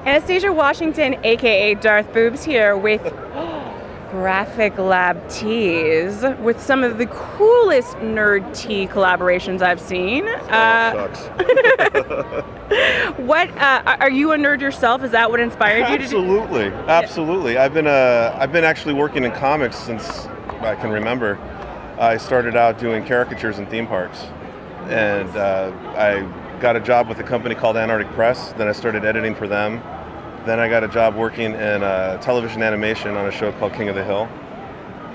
Anastasia Washington, aka Darth Boobs, here with Graphic Lab tees with some of the coolest nerd tee collaborations I've seen. Shucks. What are you a nerd yourself? Is that what inspired you to do? Absolutely. I've been actually working in comics since I can remember. I started out doing caricatures in theme parks, and I got a job with a company called Antarctic Press. Then I started editing for them. Then I got a job working in television animation on a show called King of the Hill.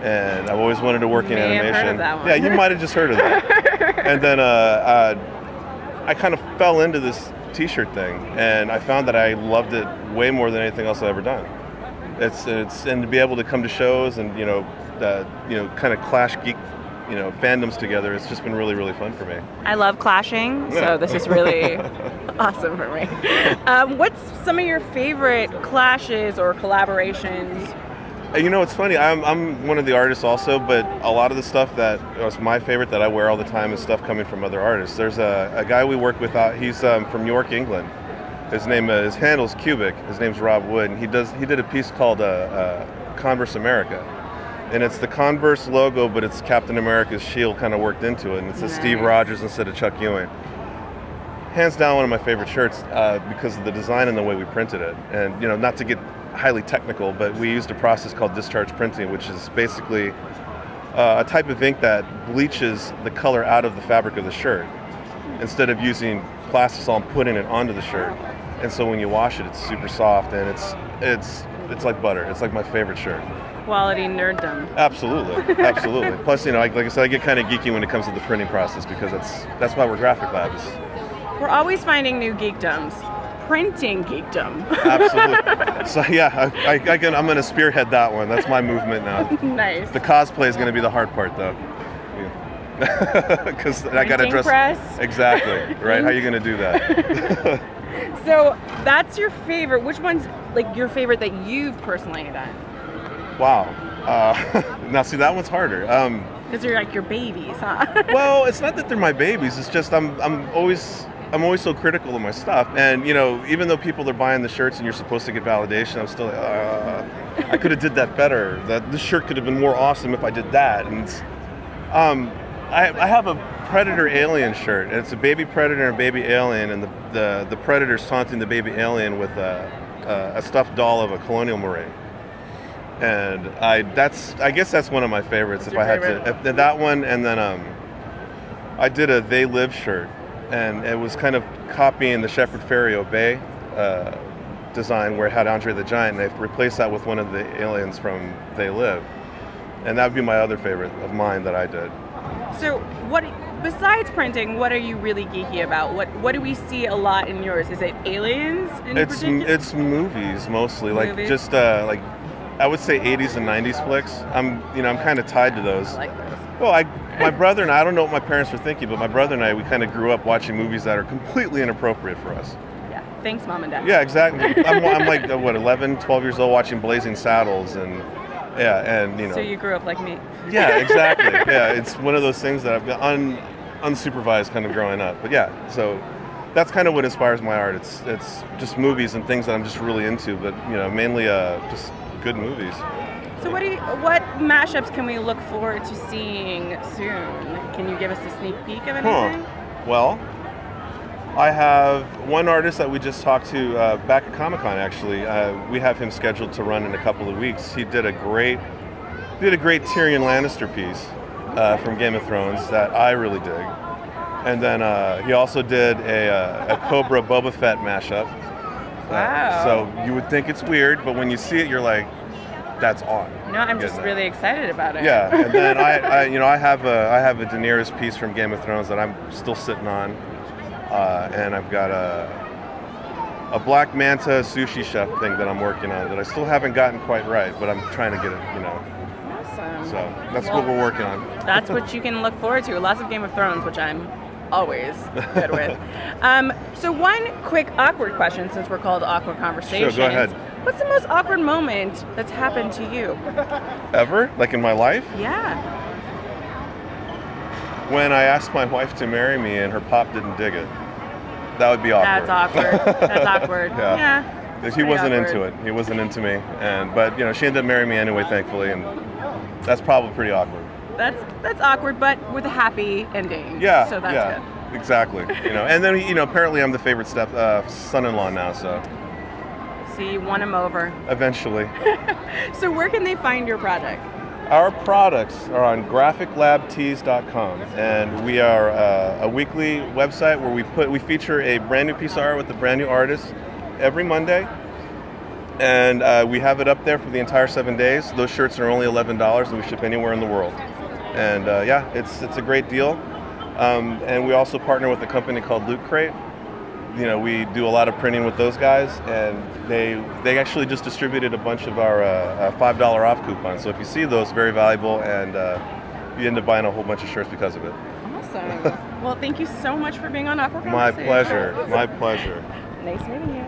And I've always wanted to work in animation. Heard of that one. Yeah, you might have just heard of that. And then I kind of fell into this t-shirt thing, and I found that I loved it way more than anything else I've ever done. It's and to be able to come to shows and kind of clash geek fandoms together, it's just been really, really fun for me. I love clashing, so this is really awesome for me. What's some of your favorite clashes or collaborations? It's funny, I'm one of the artists also, but a lot of the stuff that was my favorite that I wear all the time is stuff coming from other artists. There's a guy we work with, he's from York, England. His handle's Cubic. His name's Rob Wood, and he did a piece called Converse America. And it's the Converse logo, but it's Captain America's shield kind of worked into it, and it says Steve Rogers instead of Chuck Ewing. Hands down one of my favorite shirts because of the design and the way we printed it. And not to get highly technical, but we used a process called discharge printing, which is basically a type of ink that bleaches the color out of the fabric of the shirt instead of using plastisol and putting it onto the shirt. And so when you wash it, it's super soft, and it's like butter. It's like my favorite shirt. Quality nerddom. Absolutely. Plus, like I said, I get kind of geeky when it comes to the printing process because that's why we're Graphic Labs. We're always finding new geekdoms. Printing geekdom. Absolutely. So yeah, I'm going to spearhead that one. That's my movement now. Nice. The cosplay is going to be the hard part, though. Because I got to dress. Press. Exactly. Right. How are you going to do that? So that's your favorite. Which one's like your favorite that you've personally done? Wow. Now see, that one's harder. Because they're like your babies, huh? Well, it's not that they're my babies. It's just I'm always so critical of my stuff. And even though people are buying the shirts and you're supposed to get validation, I'm still like, I could have did that better. This shirt could have been more awesome if I did that. And I have a Predator Alien shirt. And it's a baby Predator and a baby alien, and the Predator's taunting the baby alien with a stuffed doll of a colonial marine. And I guess that's one of my favorites. What's if I had favorite? to, that one, and then I did a They Live shirt, and it was kind of copying the Shepard Fairey Obey design where it had Andre the Giant, and they replaced that with one of the aliens from They Live, and that would be my other favorite of mine that I did. So what, besides printing, what are you really geeky about? What do we see a lot in yours? Is it aliens in particular? It's movies mostly, like Movies? just like I would say 80s and 90s flicks. I'm kind of tied to those. I like those. Well, my brother and I don't know what my parents were thinking, but my brother and I, we kind of grew up watching movies that are completely inappropriate for us. Yeah. Thanks, Mom and Dad. Yeah, exactly. I'm like, 11, 12 years old watching Blazing Saddles, and So you grew up like me. Yeah, exactly. Yeah, it's one of those things that I've got unsupervised kind of growing up. But yeah, so that's kind of what inspires my art. It's just movies and things that I'm just really into, but mainly just good movies. So what mashups can we look forward to seeing soon? Can you give us a sneak peek of anything? Well, I have one artist that we just talked to back at Comic-Con, actually. We have him scheduled to run in a couple of weeks. He did a great Tyrion Lannister piece from Game of Thrones that I really dig. And then he also did a Cobra Boba Fett mashup. Wow. So you would think it's weird, but when you see it, you're like, that's on. No, I'm just really excited about it. Yeah, and then I have a Daenerys piece from Game of Thrones that I'm still sitting on, and I've got a Black Manta sushi chef thing that I'm working on that I still haven't gotten quite right, but I'm trying to get it, Awesome. So that's what we're working on. That's what you can look forward to. Lots of Game of Thrones, which I'm always good with. So one quick awkward question, since we're called Awkward Conversations. Sure, go ahead. What's the most awkward moment that's happened to you? Ever? Like in my life? Yeah. When I asked my wife to marry me and her pop didn't dig it. That would be awkward. That's awkward. That's awkward. Yeah. Yeah. He wasn't into it. He wasn't into me, but she ended up marrying me anyway, thankfully, and that's probably pretty awkward. That's awkward, but with a happy ending. Yeah. So that's good. Exactly. And then apparently I'm the favorite son-in-law now, so. So you won him over. Eventually. So where can they find your project? Our products are on graphiclabtees.com, and we are a weekly website where we feature a brand new piece of art with a brand new artist every Monday, and we have it up there for the entire 7 days. Those shirts are only $11, and we ship anywhere in the world. And it's a great deal. And we also partner with a company called Loot Crate. We do a lot of printing with those guys, and they actually just distributed a bunch of our $5 off coupons. So if you see those, very valuable, and you end up buying a whole bunch of shirts because of it. Awesome. Well, thank you so much for being on Awkward My Conversation. pleasure. My pleasure. Nice meeting you.